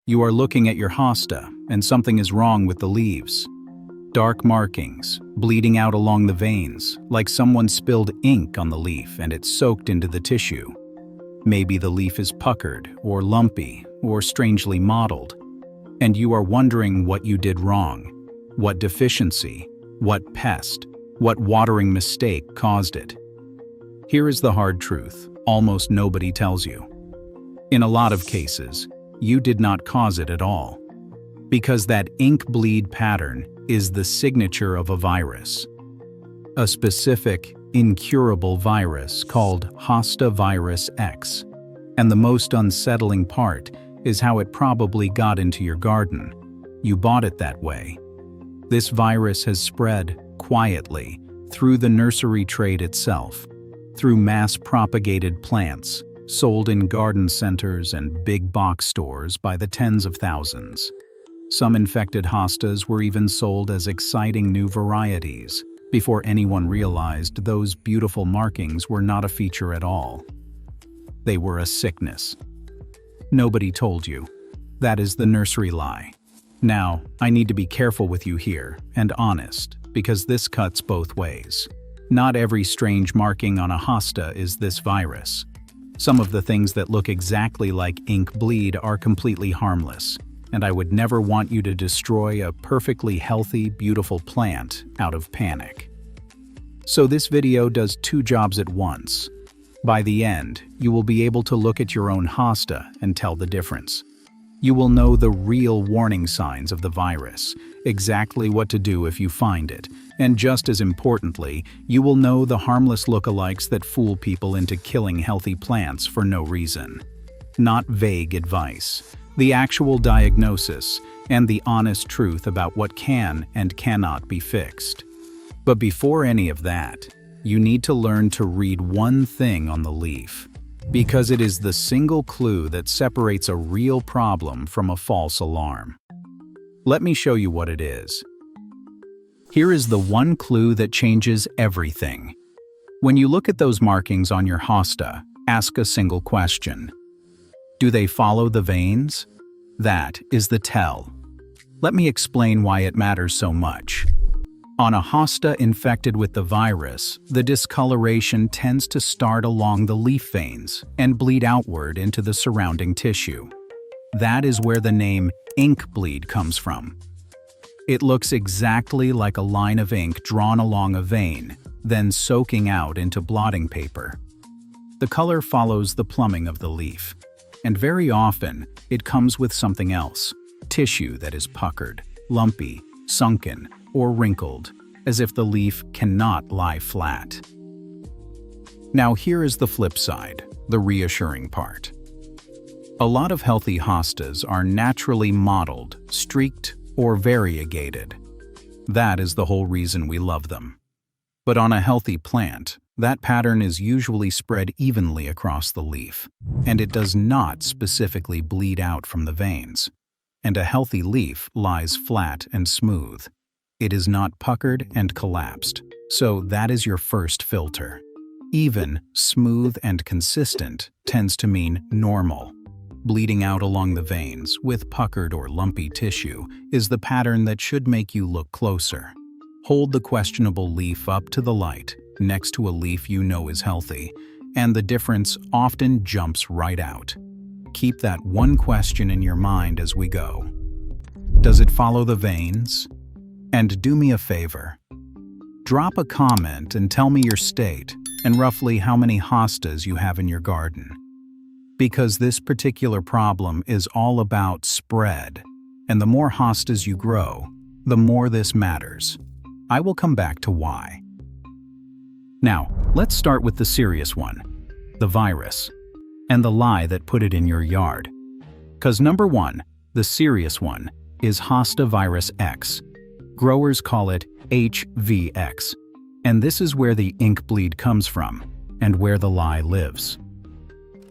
You are looking at your hosta, and something is wrong with the leaves. Dark markings, bleeding out along the veins, like someone spilled ink on the leaf and it soaked into the tissue. Maybe the leaf is puckered, or lumpy, or strangely mottled. And you are wondering what you did wrong, what deficiency, what pest, what watering mistake caused it. Here is the hard truth almost nobody tells you. In a lot of cases, you did not cause it at all. Because that ink bleed pattern is the signature of a virus. A specific, incurable virus called Hosta virus X. And the most unsettling part is how it probably got into your garden. You bought it that way. This virus has spread quietly through the nursery trade itself, through mass-propagated plants, sold in garden centers and big box stores by the tens of thousands. Some infected hostas were even sold as exciting new varieties, before anyone realized those beautiful markings were not a feature at all. They were a sickness. Nobody told you. That is the nursery lie. Now, I need to be careful with you here, and honest, because this cuts both ways. Not every strange marking on a hosta is this virus. Some of the things that look exactly like ink bleed are completely harmless, and I would never want you to destroy a perfectly healthy, beautiful plant out of panic. So this video does two jobs at once. By the end, you will be able to look at your own hosta and tell the difference. You will know the real warning signs of the virus, exactly what to do if you find it, and just as importantly, you will know the harmless lookalikes that fool people into killing healthy plants for no reason. Not vague advice, the actual diagnosis, and the honest truth about what can and cannot be fixed. But before any of that, you need to learn to read one thing on the leaf, because it is the single clue that separates a real problem from a false alarm. Let me show you what it is. Here is the one clue that changes everything. When you look at those markings on your hosta, ask a single question. Do they follow the veins? That is the tell. Let me explain why it matters so much. On a hosta infected with the virus, the discoloration tends to start along the leaf veins and bleed outward into the surrounding tissue. That is where the name ink bleed comes from. It looks exactly like a line of ink drawn along a vein, then soaking out into blotting paper. The color follows the plumbing of the leaf, and very often it comes with something else, tissue that is puckered, lumpy, sunken, or wrinkled, as if the leaf cannot lie flat. Now here is the flip side, the reassuring part. A lot of healthy hostas are naturally mottled, streaked, or variegated. That is the whole reason we love them. But on a healthy plant, that pattern is usually spread evenly across the leaf, and it does not specifically bleed out from the veins. And a healthy leaf lies flat and smooth. It is not puckered and collapsed, so that is your first filter. Even, smooth, and consistent tends to mean normal. Bleeding out along the veins with puckered or lumpy tissue is the pattern that should make you look closer. Hold the questionable leaf up to the light, next to a leaf you know is healthy, and the difference often jumps right out. Keep that one question in your mind as we go. Does it follow the veins? And do me a favor. Drop a comment and tell me your state and roughly how many hostas you have in your garden. Because this particular problem is all about spread, and the more hostas you grow, the more this matters. I will come back to why. Now, let's start with the serious one, the virus, and the lie that put it in your yard. 'Cause number one, the serious one, is Hosta virus X. Growers call it HVX, and this is where the ink bleed comes from, and where the lie lives.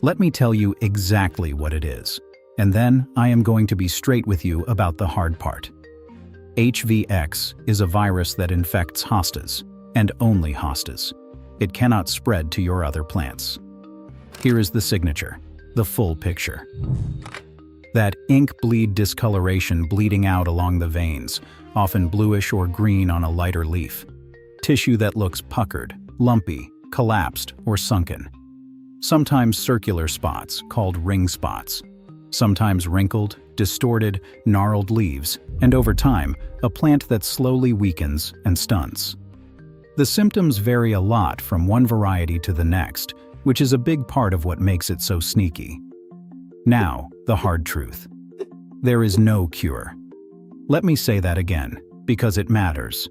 Let me tell you exactly what it is, and then I am going to be straight with you about the hard part. HVX is a virus that infects hostas, and only hostas. It cannot spread to your other plants. Here is the signature, the full picture. That ink bleed discoloration bleeding out along the veins, often bluish or green on a lighter leaf. Tissue that looks puckered, lumpy, collapsed, or sunken. Sometimes circular spots, called ring spots. Sometimes wrinkled, distorted, gnarled leaves, and over time, a plant that slowly weakens and stunts. The symptoms vary a lot from one variety to the next, which is a big part of what makes it so sneaky. Now, the hard truth. There is no cure. Let me say that again, because it matters.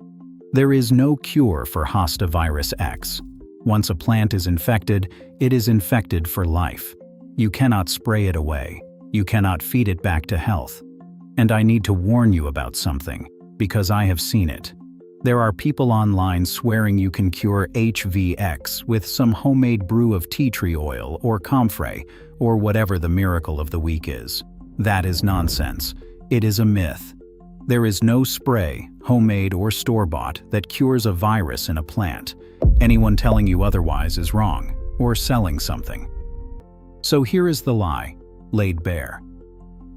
There is no cure for Hosta virus X. Once a plant is infected, it is infected for life. You cannot spray it away. You cannot feed it back to health. And I need to warn you about something, because I have seen it. There are people online swearing you can cure HVX with some homemade brew of tea tree oil or comfrey, or whatever the miracle of the week is. That is nonsense. It is a myth. There is no spray, homemade or store-bought, that cures a virus in a plant. Anyone telling you otherwise is wrong, or selling something. So here is the lie, laid bare.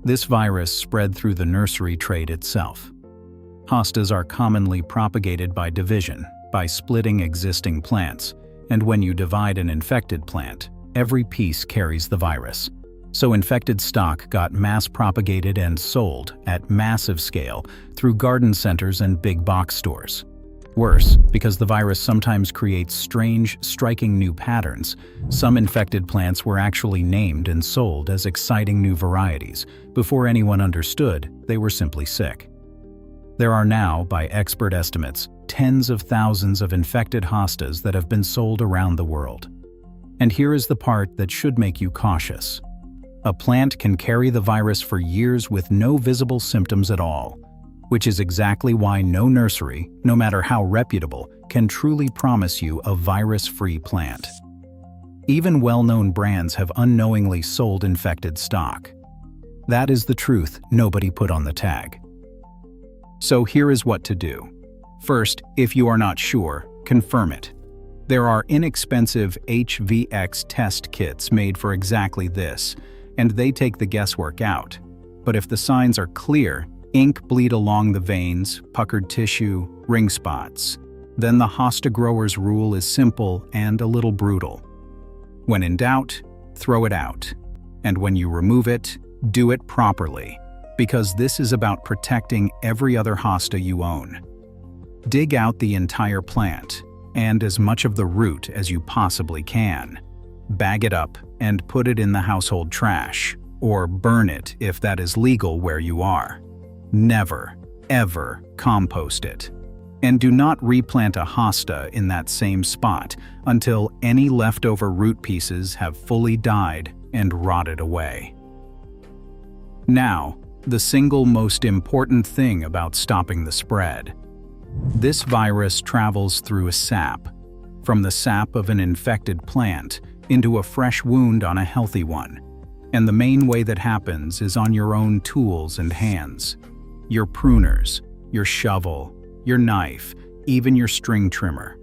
This virus spread through the nursery trade itself. Hostas are commonly propagated by division, by splitting existing plants, and when you divide an infected plant, every piece carries the virus. So infected stock got mass-propagated and sold at massive scale through garden centers and big box stores. Worse, because the virus sometimes creates strange, striking new patterns, some infected plants were actually named and sold as exciting new varieties. Before anyone understood, they were simply sick. There are now, by expert estimates, tens of thousands of infected hostas that have been sold around the world. And here is the part that should make you cautious. A plant can carry the virus for years with no visible symptoms at all, which is exactly why no nursery, no matter how reputable, can truly promise you a virus-free plant. Even well-known brands have unknowingly sold infected stock. That is the truth nobody put on the tag. So here is what to do. First, if you are not sure, confirm it. There are inexpensive HVX test kits made for exactly this, and they take the guesswork out. But if the signs are clear, ink bleed along the veins, puckered tissue, ring spots, then the Hosta grower's rule is simple and a little brutal. When in doubt, throw it out. And when you remove it, do it properly, because this is about protecting every other hosta you own. Dig out the entire plant, and as much of the root as you possibly can. Bag it up and put it in the household trash, or burn it if that is legal where you are. Never, ever compost it. And do not replant a hosta in that same spot until any leftover root pieces have fully died and rotted away. Now, the single most important thing about stopping the spread. This virus travels through a sap, from the sap of an infected plant into a fresh wound on a healthy one. And the main way that happens is on your own tools and hands. Your pruners, your shovel, your knife, even your string trimmer.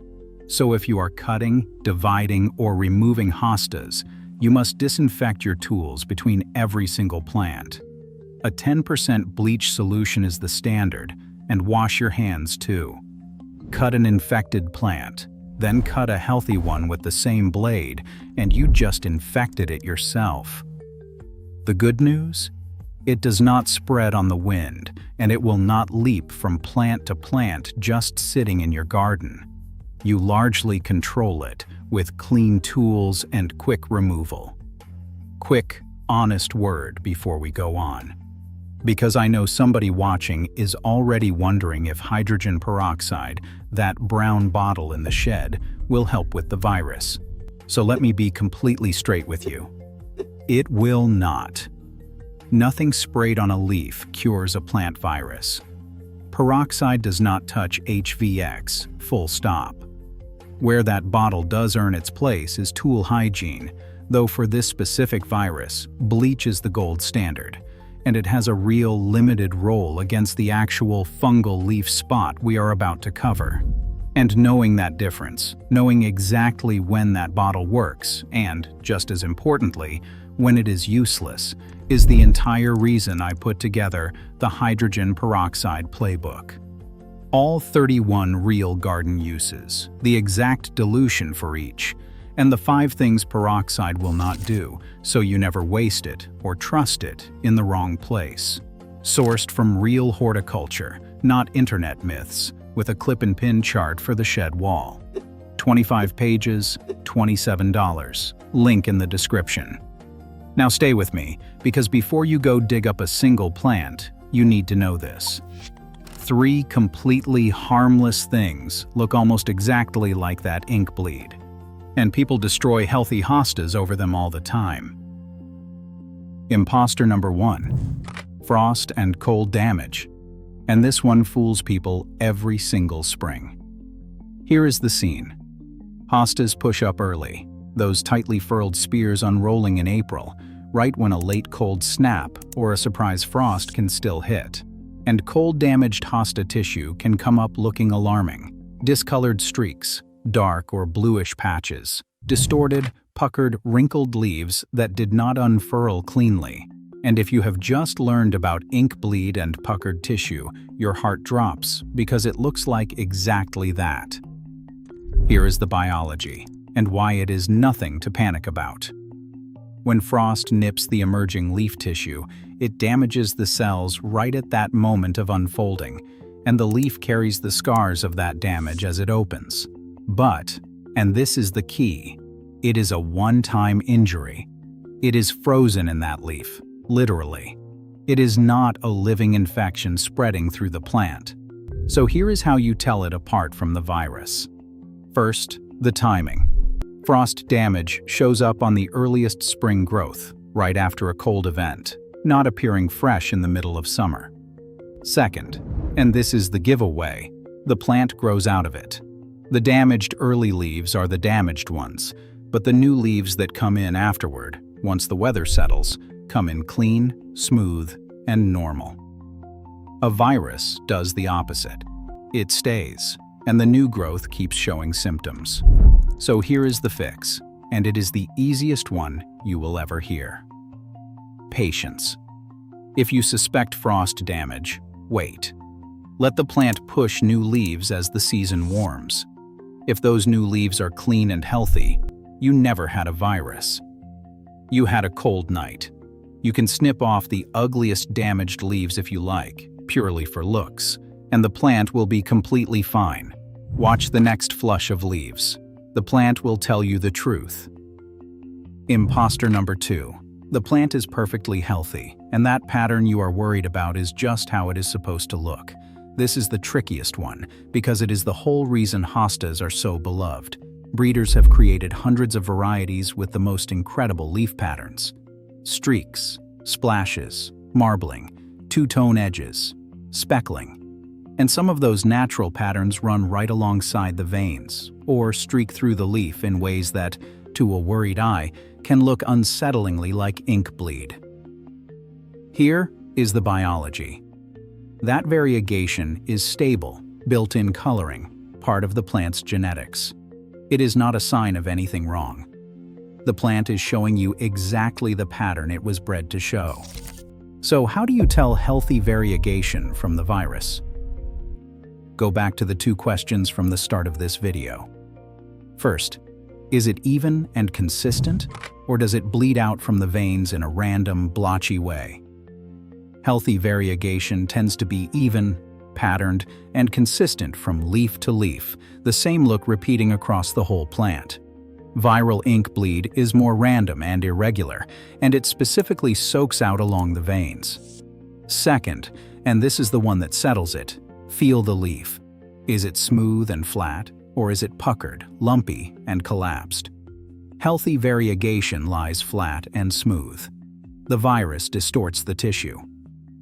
So if you are cutting, dividing, or removing hostas, you must disinfect your tools between every single plant. A 10% bleach solution is the standard, and wash your hands too. Cut an infected plant, then cut a healthy one with the same blade, and you just infected it yourself. The good news? It does not spread on the wind, and it will not leap from plant to plant just sitting in your garden. You largely control it with clean tools and quick removal. Quick, honest word before we go on. Because I know somebody watching is already wondering if hydrogen peroxide, that brown bottle in the shed, will help with the virus. So let me be completely straight with you. It will not. Nothing sprayed on a leaf cures a plant virus. Peroxide does not touch HVX, full stop. Where that bottle does earn its place is tool hygiene, though for this specific virus, bleach is the gold standard, and it has a real limited role against the actual fungal leaf spot we are about to cover. And knowing that difference, knowing exactly when that bottle works, and, just as importantly, when it is useless, is the entire reason I put together the hydrogen peroxide playbook. All 31 real garden uses, the exact dilution for each, and the 5 things peroxide will not do, so you never waste it or trust it in the wrong place. Sourced from real horticulture, not internet myths, with a clip-and-pin chart for the shed wall. 25 pages, $27. Link in the description. Now stay with me, because before you go dig up a single plant, you need to know this. 3 completely harmless things look almost exactly like that ink bleed. And people destroy healthy hostas over them all the time. Imposter number 1. Frost and cold damage. And this one fools people every single spring. Here is the scene. Hostas push up early, those tightly furled spears unrolling in April, right when a late cold snap or a surprise frost can still hit. And cold-damaged hosta tissue can come up looking alarming. Discolored streaks, dark or bluish patches, distorted, puckered, wrinkled leaves that did not unfurl cleanly. And if you have just learned about ink bleed and puckered tissue, your heart drops because it looks like exactly that. Here is the biology, and why it is nothing to panic about. When frost nips the emerging leaf tissue, it damages the cells right at that moment of unfolding, and the leaf carries the scars of that damage as it opens. But, and this is the key, it is a one-time injury. It is frozen in that leaf, literally. It is not a living infection spreading through the plant. So here is how you tell it apart from the virus. First, the timing. Frost damage shows up on the earliest spring growth, right after a cold event, not appearing fresh in the middle of summer. Second, and this is the giveaway, the plant grows out of it. The damaged early leaves are the damaged ones, but the new leaves that come in afterward, once the weather settles, come in clean, smooth, and normal. A virus does the opposite. It stays, and the new growth keeps showing symptoms. So here is the fix, and it is the easiest one you will ever hear. Patience. If you suspect frost damage, wait. Let the plant push new leaves as the season warms. If those new leaves are clean and healthy, you never had a virus. You had a cold night. You can snip off the ugliest damaged leaves if you like, purely for looks, and the plant will be completely fine. Watch the next flush of leaves. The plant will tell you the truth. Imposter number 2. The plant is perfectly healthy, and that pattern you are worried about is just how it is supposed to look. This is the trickiest one, because it is the whole reason hostas are so beloved. Breeders have created hundreds of varieties with the most incredible leaf patterns. Streaks, splashes, marbling, two-tone edges, speckling. And some of those natural patterns run right alongside the veins, or streak through the leaf in ways that, to a worried eye, can look unsettlingly like ink bleed. Here is the biology. That variegation is stable, built-in coloring, part of the plant's genetics. It is not a sign of anything wrong. The plant is showing you exactly the pattern it was bred to show. So how do you tell healthy variegation from the virus? Go back to the 2 questions from the start of this video. First, is it even and consistent, or does it bleed out from the veins in a random, blotchy way? Healthy variegation tends to be even, patterned, and consistent from leaf to leaf, the same look repeating across the whole plant. Viral ink bleed is more random and irregular, and it specifically soaks out along the veins. Second, and this is the one that settles it, feel the leaf. Is it smooth and flat, or is it puckered, lumpy, and collapsed? Healthy variegation lies flat and smooth. The virus distorts the tissue.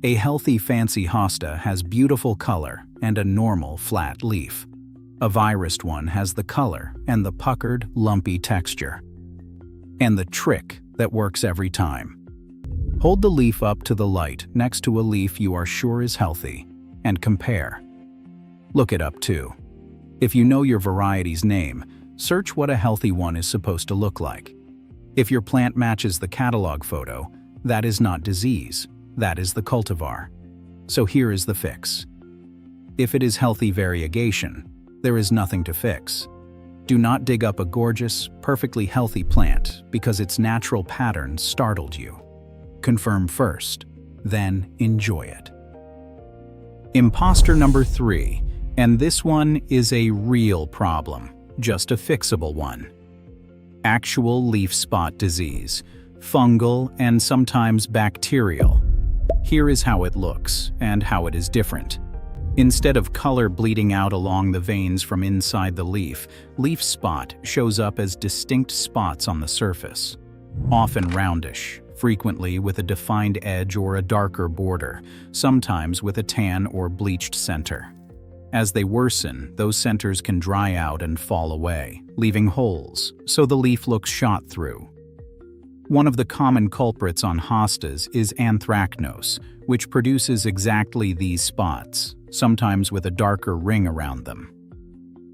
A healthy fancy hosta has beautiful color and a normal flat leaf. A virused one has the color and the puckered, lumpy texture. And the trick that works every time. Hold the leaf up to the light next to a leaf you are sure is healthy, and compare. Look it up too. If you know your variety's name, search what a healthy one is supposed to look like. If your plant matches the catalog photo, That is not disease, that is the cultivar. So here is the fix. If it is healthy variegation, there is nothing to fix. Do not dig up a gorgeous, perfectly healthy plant because its natural pattern startled you. Confirm first, then enjoy it. Imposter number 3, and this one is a real problem, just a fixable one. Actual leaf spot disease, fungal and sometimes bacterial. Here is how it looks and how it is different. Instead of color bleeding out along the veins from inside the leaf spot shows up as distinct spots on the surface, often roundish, frequently with a defined edge or a darker border, sometimes with a tan or bleached center. As they worsen, those centers can dry out and fall away, leaving holes, so the leaf looks shot through. One of the common culprits on hostas is anthracnose, which produces exactly these spots, sometimes with a darker ring around them.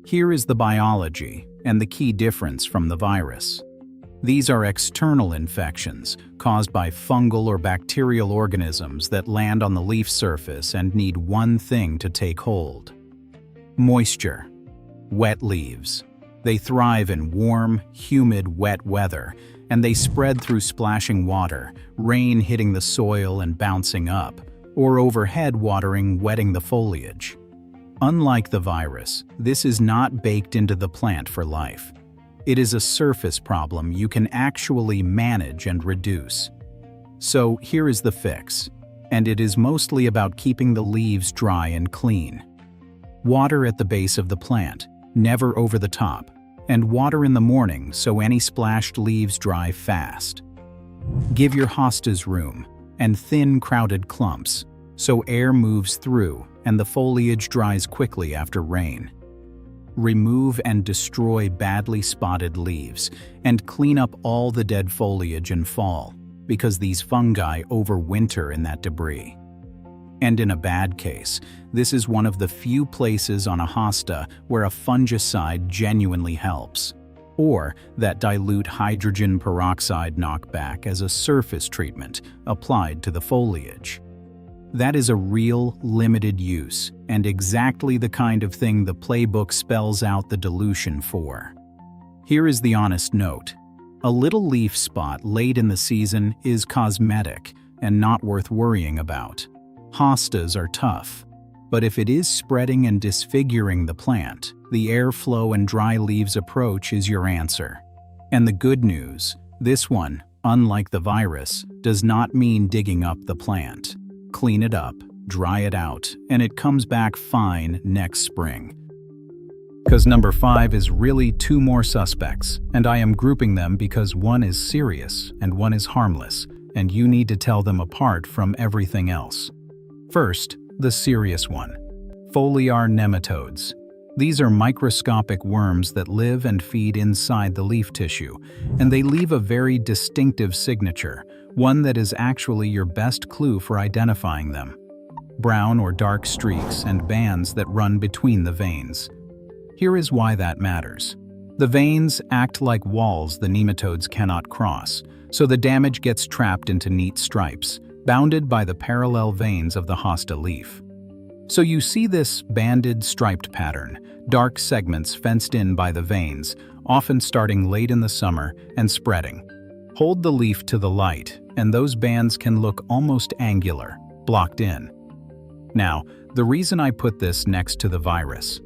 Here is the biology and the key difference from the virus. These are external infections caused by fungal or bacterial organisms that land on the leaf surface and need one thing to take hold: moisture. Wet leaves. They thrive in warm, humid, wet weather, and they spread through splashing water, rain hitting the soil and bouncing up, or overhead watering, wetting the foliage. Unlike the virus, this is not baked into the plant for life. It is a surface problem you can actually manage and reduce. So here is the fix, and it is mostly about keeping the leaves dry and clean. Water at the base of the plant, never over the top, and water in the morning so any splashed leaves dry fast. Give your hostas room and thin, crowded clumps so air moves through and the foliage dries quickly after rain. Remove and destroy badly spotted leaves and clean up all the dead foliage in fall because these fungi overwinter in that debris. And in a bad case, this is one of the few places on a hosta where a fungicide genuinely helps, or that dilute hydrogen peroxide knockback as a surface treatment applied to the foliage. That is a real, limited use, and exactly the kind of thing the playbook spells out the dilution for. Here is the honest note. A little leaf spot late in the season is cosmetic and not worth worrying about. Hostas are tough, but if it is spreading and disfiguring the plant, the airflow and dry leaves approach is your answer. And the good news, this one, unlike the virus, does not mean digging up the plant. Clean it up, dry it out, and it comes back fine next spring. Because number 5 is really 2 more suspects, and I am grouping them because one is serious and one is harmless, and you need to tell them apart from everything else. First, the serious one. Foliar nematodes. These are microscopic worms that live and feed inside the leaf tissue, and they leave a very distinctive signature, one that is actually your best clue for identifying them. Brown or dark streaks and bands that run between the veins. Here is why that matters. The veins act like walls the nematodes cannot cross, so the damage gets trapped into neat stripes, bounded by the parallel veins of the hosta leaf. So you see this banded, striped pattern, dark segments fenced in by the veins, often starting late in the summer and spreading. Hold the leaf to the light, and those bands can look almost angular, blocked in. Now, the reason I put this next to the virus.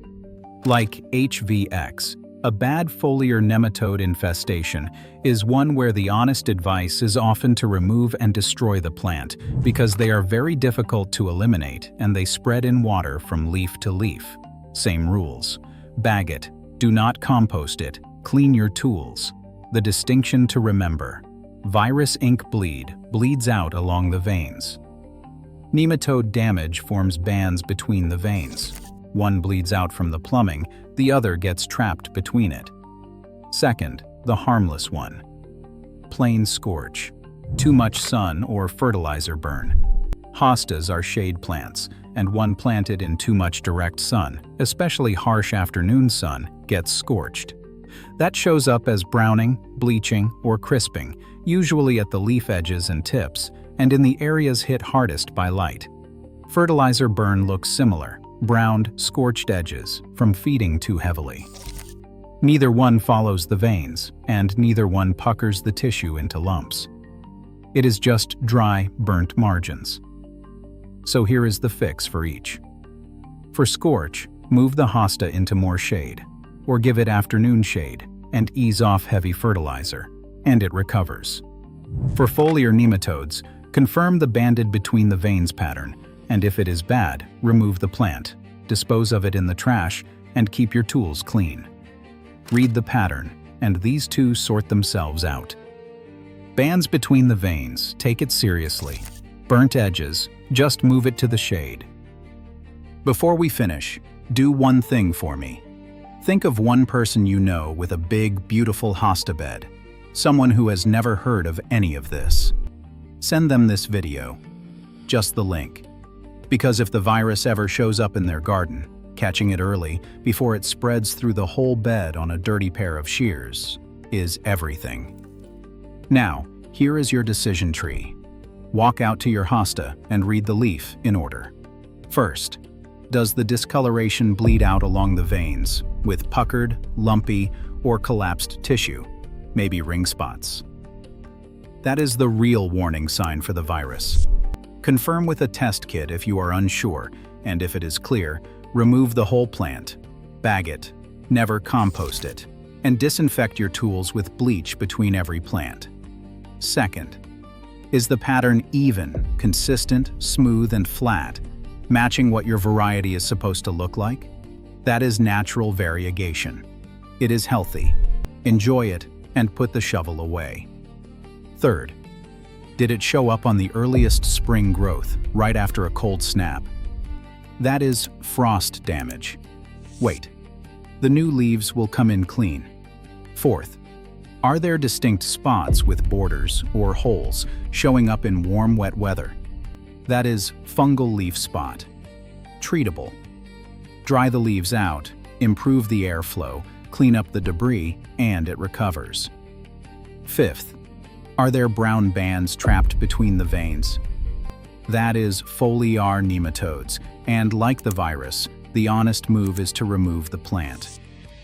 Like HVX, a bad foliar nematode infestation is one where the honest advice is often to remove and destroy the plant because they are very difficult to eliminate and they spread in water from leaf to leaf. Same rules. Bag it. Do not compost it. Clean your tools. The distinction to remember. Virus ink bleed bleeds out along the veins. Nematode damage forms bands between the veins. One bleeds out from the plumbing, the other gets trapped between it. Second, the harmless one. Plain scorch. Too much sun or fertilizer burn. Hostas are shade plants, and one planted in too much direct sun, especially harsh afternoon sun, gets scorched. That shows up as browning, bleaching, or crisping, usually at the leaf edges and tips, and in the areas hit hardest by light. Fertilizer burn looks similar, browned, scorched edges from feeding too heavily. Neither one follows the veins, and neither one puckers the tissue into lumps. It is just dry, burnt margins. So here is the fix for each. For scorch, move the hosta into more shade, or give it afternoon shade, and ease off heavy fertilizer, and it recovers. For foliar nematodes, confirm the banded between the veins pattern, and if it is bad, remove the plant, dispose of it in the trash, and keep your tools clean. Read the pattern, and these two sort themselves out. Bands between the veins, take it seriously. Burnt edges, just move it to the shade. Before we finish, do one thing for me. Think of one person you know with a big, beautiful hosta bed, someone who has never heard of any of this. Send them this video, just the link. Because if the virus ever shows up in their garden, catching it early, before it spreads through the whole bed on a dirty pair of shears, is everything. Now, here is your decision tree. Walk out to your hosta and read the leaf in order. First, does the discoloration bleed out along the veins, with puckered, lumpy, or collapsed tissue, maybe ring spots? That is the real warning sign for the virus. Confirm with a test kit if you are unsure, and if it is clear, remove the whole plant, bag it, never compost it, and disinfect your tools with bleach between every plant. Second, is the pattern even, consistent, smooth, and flat, matching what your variety is supposed to look like? That is natural variegation. It is healthy. Enjoy it and put the shovel away. Third, did it show up on the earliest spring growth, right after a cold snap? That is frost damage. Wait, the new leaves will come in clean. Fourth, are there distinct spots with borders or holes showing up in warm, wet weather? That is fungal leaf spot. Treatable. Dry the leaves out, improve the airflow, clean up the debris, and it recovers. Fifth, are there brown bands trapped between the veins? That is foliar nematodes, and like the virus, the honest move is to remove the plant.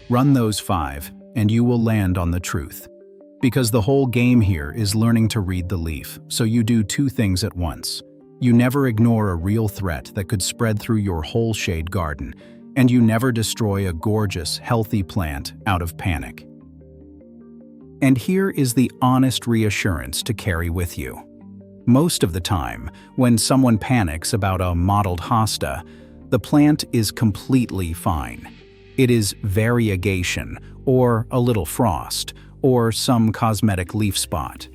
Run those 5, and you will land on the truth. Because the whole game here is learning to read the leaf, so you do 2 things at once. You never ignore a real threat that could spread through your whole shade garden, and you never destroy a gorgeous, healthy plant out of panic. And here is the honest reassurance to carry with you. Most of the time, when someone panics about a mottled hosta, the plant is completely fine. It is variegation, or a little frost, or some cosmetic leaf spot.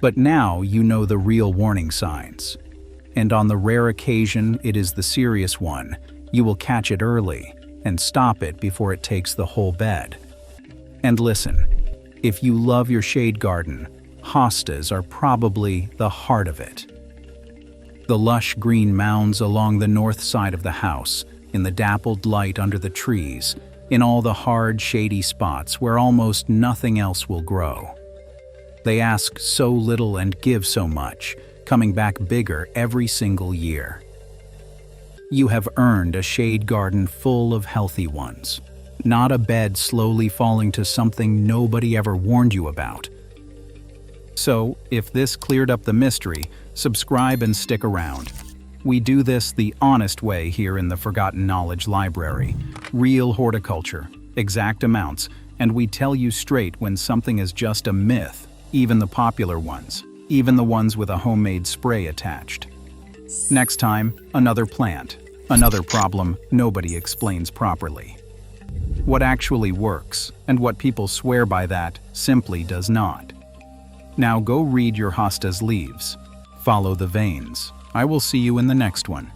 But now you know the real warning signs. And on the rare occasion it is the serious one, you will catch it early and stop it before it takes the whole bed. And listen, if you love your shade garden, hostas are probably the heart of it. The lush green mounds along the north side of the house, in the dappled light under the trees, in all the hard, shady spots where almost nothing else will grow. They ask so little and give so much, coming back bigger every single year. You have earned a shade garden full of healthy ones, not a bed slowly falling to something nobody ever warned you about. So, if this cleared up the mystery, subscribe and stick around. We do this the honest way here in the Forgotten Knowledge Library. Real horticulture, exact amounts, and we tell you straight when something is just a myth, even the popular ones, even the ones with a homemade spray attached. Next time, another plant, another problem nobody explains properly. What actually works, and what people swear by that, simply does not. Now go read your hosta's leaves. Follow the veins. I will see you in the next one.